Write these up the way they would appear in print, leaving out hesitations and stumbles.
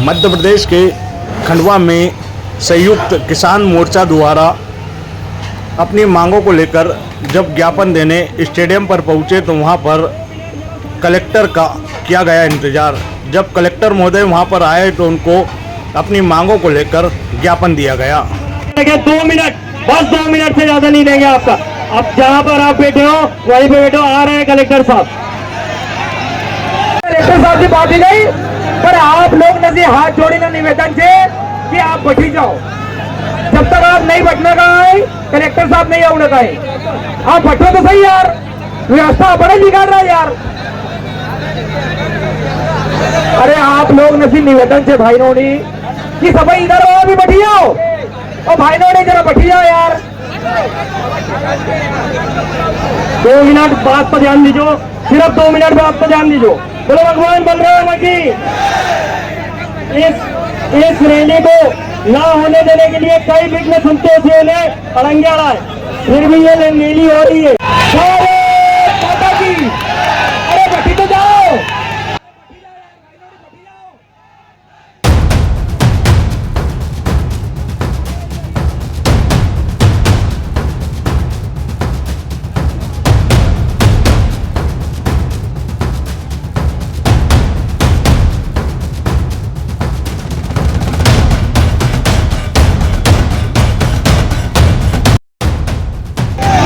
मध्य प्रदेश के खंडवा में संयुक्त किसान मोर्चा द्वारा अपनी मांगों को लेकर जब ज्ञापन देने स्टेडियम पर पहुंचे तो वहां पर कलेक्टर का किया गया इंतजार। जब कलेक्टर महोदय वहां पर आए तो उनको अपनी मांगों को लेकर ज्ञापन दिया गया। 2 मिनट, बस 2 मिनट से ज्यादा नहीं देंगे आपका। अब जहां पर आप बैठे हो वहीं पे बैठो। आ रहे हैं कलेक्टर साहब। कलेक्टर साहब की बात ही नहीं, पर आप लोग नजी हाथ जोड़ेगा निवेदन से कि आप बैठी जाओ। जब तक आप नहीं बैठने का है कलेक्टर साहब नहीं आने का है। आप बैठो तो सही यार, व्यवस्था बड़े बिगाड़ रहा है यार। अरे आप लोग नसी निवेदन से भाई नोड़ी कि सब इधर हो, अभी बैठी जाओ। और भाई नोड़ी जरा बैठी जाओ यार। 2 मिनट बात पर ध्यान दीजो, सिर्फ 2 मिनट बात पर ध्यान दीजो। बोलो भगवान बलराम की। इस रैली को ना होने देने के लिए कई विघ्न संतोषियों ने अड़ंगे अड़ाए, फिर भी ये रैली हो रही है। माता की, अरे बैठी तो जाओ।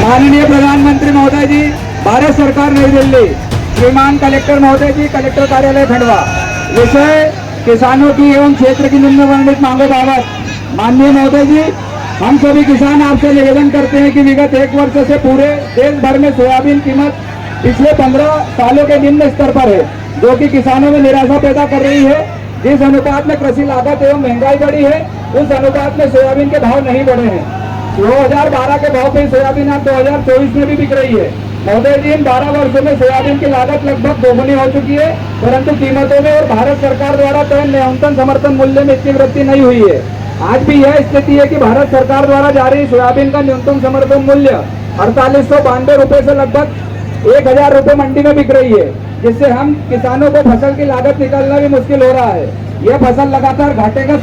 माननीय प्रधानमंत्री महोदय जी, भारत सरकार नई दिल्ली, श्रीमान कलेक्टर महोदय जी, कलेक्टर कार्यालय खंडवा। विषय किसानों की एवं क्षेत्र की निम्न वर्णित मांगों बाबत। माननीय महोदय जी, हम सभी किसान आपसे निवेदन करते हैं कि विगत 1 वर्ष से पूरे देश भर में सोयाबीन कीमत पिछले 15 सालों के निम्न स्तर पर है, जो कि किसानों में निराशा पैदा कर रही है। जिस अनुपात में कृषि लागत एवं महंगाई बढ़ी है, उस अनुपात में सोयाबीन के भाव नहीं बढ़े हैं। 2012 के भाव पे सोयाबीन अब 2024 में भी बिक रही है। महोदय जी, इन 12 वर्षों में सोयाबीन की लागत लगभग दोगुनी हो चुकी है, परंतु कीमतों में और भारत सरकार द्वारा तय न्यूनतम समर्थन मूल्य में इतनी वृद्धि नहीं हुई है। आज भी यह स्थिति है कि भारत सरकार द्वारा जारी सोयाबीन का न्यूनतम समर्थन मूल्य 4892 रुपए से लगभग 1000 रुपए मंडी में बिक रही है, जिससे हम किसानों को फसल की लागत निकालना भी मुश्किल हो रहा है। यह फसल लगातार घाटे का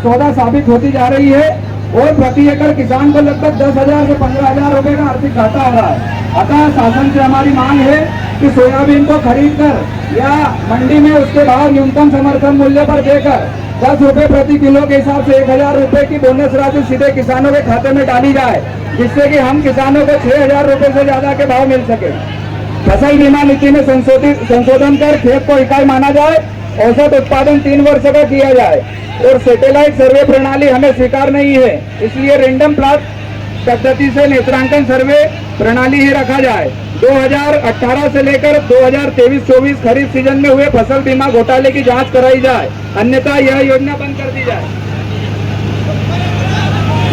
सौदा साबित होती जा रही है और प्रति एकड़ किसान को लगभग 10,000 से 15,000 रुपए का आर्थिक घाटा हो रहा है। अतः शासन से हमारी मांग है कि सोयाबीन को खरीद कर या मंडी में उसके भाव न्यूनतम समर्थन मूल्य पर देकर 10 रुपए प्रति किलो के हिसाब से 1,000 रुपए की बोनस राशि सीधे किसानों के खाते में डाली जाए, जिससे कि हम किसानों को 6,000 रुपए से ज्यादा के भाव मिल सके। फसल बीमा नीति में संशोधन कर खेत को इकाई माना जाए, औसत उत्पादन 3 वर्ष का किया जाए और सैटेलाइट सर्वे प्रणाली हमें स्वीकार नहीं है, इसलिए रेंडम प्लॉट पद्धति से नेत्रांकन सर्वे प्रणाली ही रखा जाए। 2018 से लेकर 2023-24 खरीफ सीजन में हुए फसल बीमा घोटाले की जांच कराई जाए, अन्यथा यह योजना बंद कर दी जाए।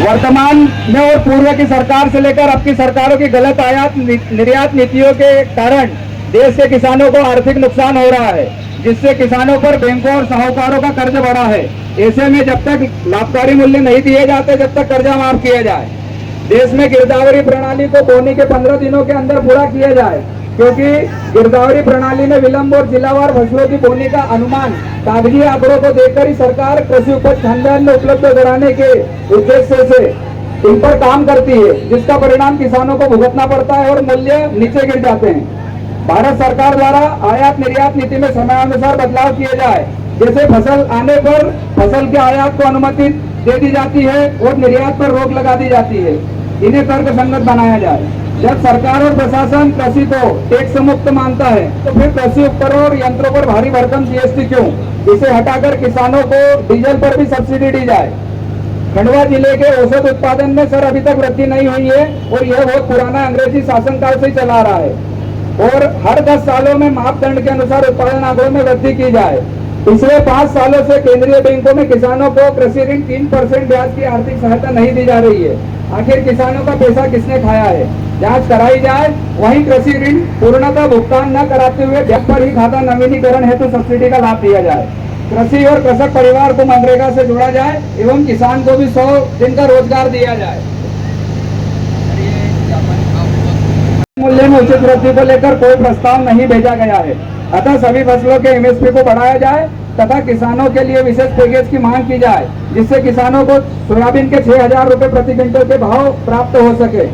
वर्तमान में और पूर्व की सरकार से लेकर अब की सरकारों की गलत आयात निर्यात नीतियों के कारण देश के किसानों को आर्थिक नुकसान हो रहा है, जिससे किसानों पर बैंकों और साहूकारों का कर्ज बढ़ा है। ऐसे में जब तक लाभकारी मूल्य नहीं दिए जाते, जब तक कर्जा माफ किया जाए। देश में गिरदावरी प्रणाली को बोनी के 15 दिनों के अंदर पूरा किया जाए, क्योंकि गिरदावरी प्रणाली में विलंब और जिलावार फसलों की बोनी का अनुमान कागजी आंकड़ों को देखकर ही सरकार कृषि उपज खाद्यान्न उपलब्ध कराने के उद्देश्य से इन पर काम करती है, जिसका परिणाम किसानों को भुगतना पड़ता है और मूल्य नीचे गिर जाते हैं। भारत सरकार द्वारा आयात निर्यात नीति में समयानुसार बदलाव किए जाए, जैसे फसल आने पर फसल के आयात को अनुमति दे दी जाती है और निर्यात पर रोक लगा दी जाती है। इन्हें तर्कसंगत बनाया जाए। जब सरकार और प्रशासन कृषि को टैक्स मुक्त मानता है, तो फिर कृषि उपकरणों और यंत्रों पर भारी भरकम जीएसटी क्यों? इसे हटाकर किसानों को डीजल पर भी सब्सिडी दी जाए। खंडवा जिले के औसत उत्पादन में सर अभी तक वृद्धि नहीं हुई है और यह बहुत पुराना अंग्रेजी शासनकाल से चला रहा है और हर 10 सालों में मापदंड के अनुसार उत्पादन आंकड़ों में वृद्धि की जाए। पिछले 5 सालों से केंद्रीय बैंकों में किसानों को कृषि ऋण 3% ब्याज की आर्थिक सहायता नहीं दी जा रही है। आखिर किसानों का पैसा किसने खाया है? जांच कराई जाए। वहीं कृषि ऋण पूर्णतः भुगतान न कराते हुए ब्याज पर ही खाता नवीनीकरण हेतु सब्सिडी का लाभ दिया जाए। कृषि और कृषक परिवार को मनरेगा से जोड़ा जाए एवं किसान को भी 100 दिन का रोजगार दिया जाए। मूल्य में उचित वृद्धि को लेकर कोई प्रस्ताव नहीं भेजा गया है, अतः सभी फसलों के एमएसपी को बढ़ाया जाए तथा किसानों के लिए विशेष पैकेज की मांग की जाए, जिससे किसानों को सोयाबीन के 6,000 रुपए प्रति क्विंटल के भाव प्राप्त हो सके।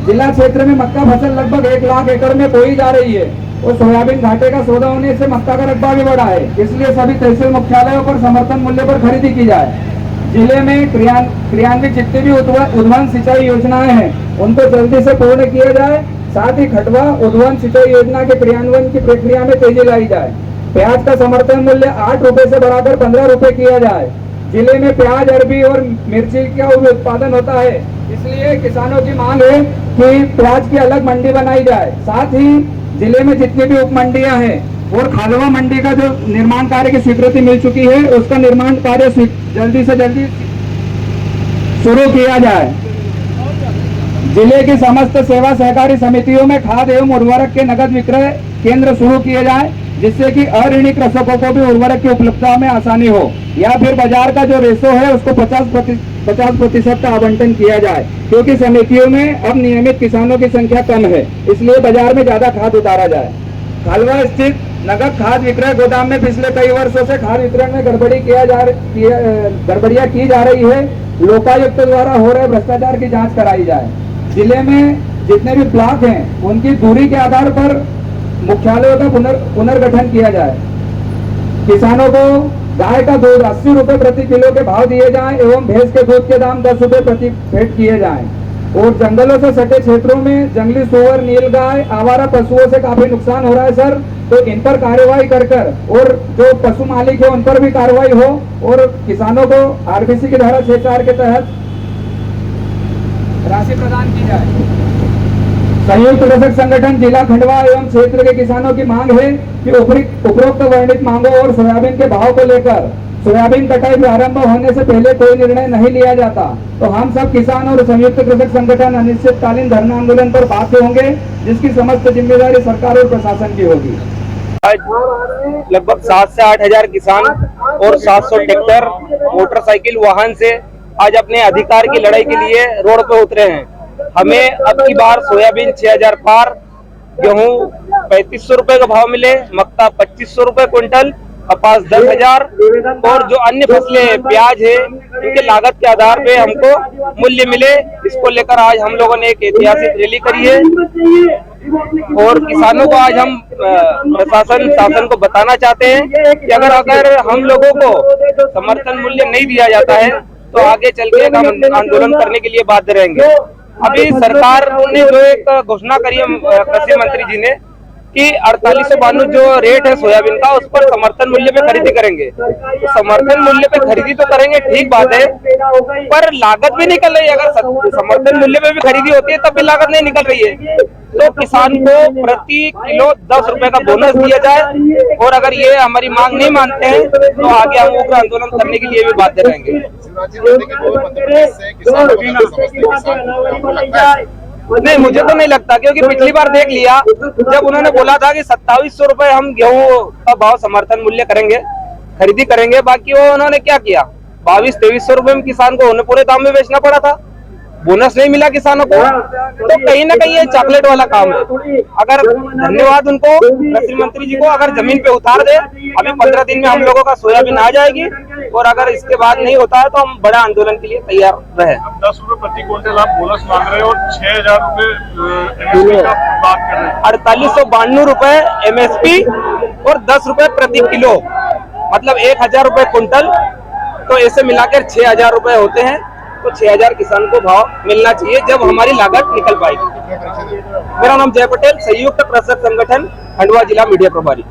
जिला क्षेत्र में मक्का फसल लगभग 1 लाख एकड़ में बोई जा रही है और सोयाबीन घाटे का सौदा होने से मक्का का रकबा भी बढ़ा है, इसलिए सभी तहसील मुख्यालयों पर समर्थन मूल्य पर खरीदी की जाए। जिले में क्रियान्वित जितनी भी उद्वहन सिंचाई योजनाएं हैं उनको जल्दी से पूर्ण किया जाए। साथ ही खटवा उद्वहन सिंचाई योजना के क्रियान्वयन की प्रक्रिया में तेजी लाई जाए। प्याज का समर्थन मूल्य 8 रुपए से बढ़ाकर 15 रुपए किया जाए। जिले में प्याज, अरबी और मिर्ची का उत्पादन होता है, इसलिए किसानों की मांग है कि प्याज की अलग मंडी बनाई जाए। साथ ही जिले में जितनी भी उप मंडियां हैं और खालवा मंडी का जो निर्माण कार्य की स्वीकृति मिल चुकी है, उसका निर्माण कार्य जल्दी से जल्दी शुरू किया जाए। जिले की समस्त सेवा सहकारी समितियों में खाद एवं उर्वरक के नगद विक्रय केंद्र शुरू किए जाए, जिससे कि अऋणी कृषकों को भी उर्वरक की उपलब्धता में आसानी हो, या फिर बाजार का जो रेशो है उसको 50% का आवंटन किया जाए, क्योंकि समितियों में अब नियमित किसानों की संख्या कम है, इसलिए बाजार में ज्यादा खाद उतारा जाए। खालवा स्थित नगद खाद विक्रय गोदाम में पिछले कई वर्षों से खाद वितरण में गड़बड़ियां की जा रही है। लोकायुक्त द्वारा हो रहे भ्रष्टाचार की जांच कराई जाए। जिले में जितने भी ब्लॉक हैं उनकी दूरी के आधार पर मुख्यालयों का पुनर्गठन किया जाए। किसानों को गाय का दूध 80 रुपए प्रति किलो के भाव दिए जाएं एवं भैंस के दूध के दाम 10 रुपए प्रति फेट किए जाएं। और जंगलों से सटे क्षेत्रों में जंगली सुअर, नीलगाय, आवारा पशुओं से काफी नुकसान हो रहा है सर, तो इन पर कार्रवाई कर और जो पशु मालिक है उन पर भी कार्रवाई हो और किसानों को आरबीसी की धारा 6(4) के तहत राशि प्रदान की जाए। संयुक्त कृषक संगठन जिला खंडवा एवं क्षेत्र के किसानों की मांग है कि उपरोक्त वर्णित मांगों और सोयाबीन के भाव को लेकर सोयाबीन कटाई प्रारंभ होने से पहले कोई निर्णय नहीं लिया जाता तो हम सब किसान और संयुक्त कृषक संगठन अनिश्चितकालीन धरना आंदोलन पर बाध्य होंगे, जिसकी समस्त जिम्मेदारी सरकार और प्रशासन की होगी। आज लगभग 7 से 8 हजार किसान और 700 ट्रैक्टर, मोटरसाइकिल वाहन से आज अपने अधिकार की लड़ाई के लिए रोड पर उतरे हैं। हमें अब की बार सोयाबीन 6,000 पार, गेहूं 3500 रुपए का भाव मिले, मक्का 2500 रुपए क्विंटल, कपास 10,000 और जो अन्य फसलें हैं, प्याज है, इनके लागत के आधार पे हमको मूल्य मिले। इसको लेकर आज हम लोगों ने एक ऐतिहासिक रैली करी है और किसानों को आज हम प्रशासन शासन को बताना चाहते हैं कि अगर हम लोगों को समर्थन मूल्य नहीं दिया जाता है तो आगे चल के हम आंदोलन करने के लिए बाध्य रहेंगे। अभी सरकार ने जो एक घोषणा करी है कृषि मंत्री जी ने कि 4892 जो रेट है सोयाबीन का, उस पर समर्थन मूल्य पे खरीदी करेंगे। तो समर्थन मूल्य पे खरीदी तो करेंगे, ठीक बात है, पर लागत भी निकल रही है। अगर समर्थन मूल्य पे भी खरीदी होती है तब भी लागत नहीं निकल रही है, तो किसान को प्रति किलो 10 रुपए का बोनस दिया जाए। और अगर ये हमारी मांग नहीं मानते हैं तो आगे हम उग्र आंदोलन करने के लिए भी बाध्य रहेंगे। नहीं, मुझे तो नहीं लगता, क्योंकि पिछली बार देख लिया जब उन्होंने बोला था कि 2700 रुपए हम गेहूं का भाव समर्थन मूल्य करेंगे, खरीदी करेंगे, बाकी वो उन्होंने क्या किया, 2200-2300 रुपए में किसान को पूरे दाम में बेचना पड़ा था, बोनस नहीं मिला किसानों को। तो कहीं ना कहीं ये चॉकलेट वाला काम है। अगर धन्यवाद उनको, कृषि मंत्री जी को, अगर जमीन पे उतार दे, अभी 15 दिन में हम लोगों का सोयाबीन आ जाएगी और अगर इसके बाद नहीं होता है तो हम बड़ा आंदोलन के लिए तैयार रहे। 10 रुपए प्रति क्विंटल आप बोनस मांग रहे हो और 6,000 रुपए एमएसपी का बात कर रहे हैं। 4892 रुपए एमएसपी और 10 रुपए प्रति किलो, मतलब 1,000 रुपए क्विंटल, तो ऐसे मिलाकर 6,000 रुपए होते हैं। तो 6,000 किसान को भाव मिलना चाहिए जब हमारी लागत निकल पाएगी। मेरा नाम जय पटेल, संयुक्त कृषक संगठन खंडवा जिला मीडिया प्रभारी।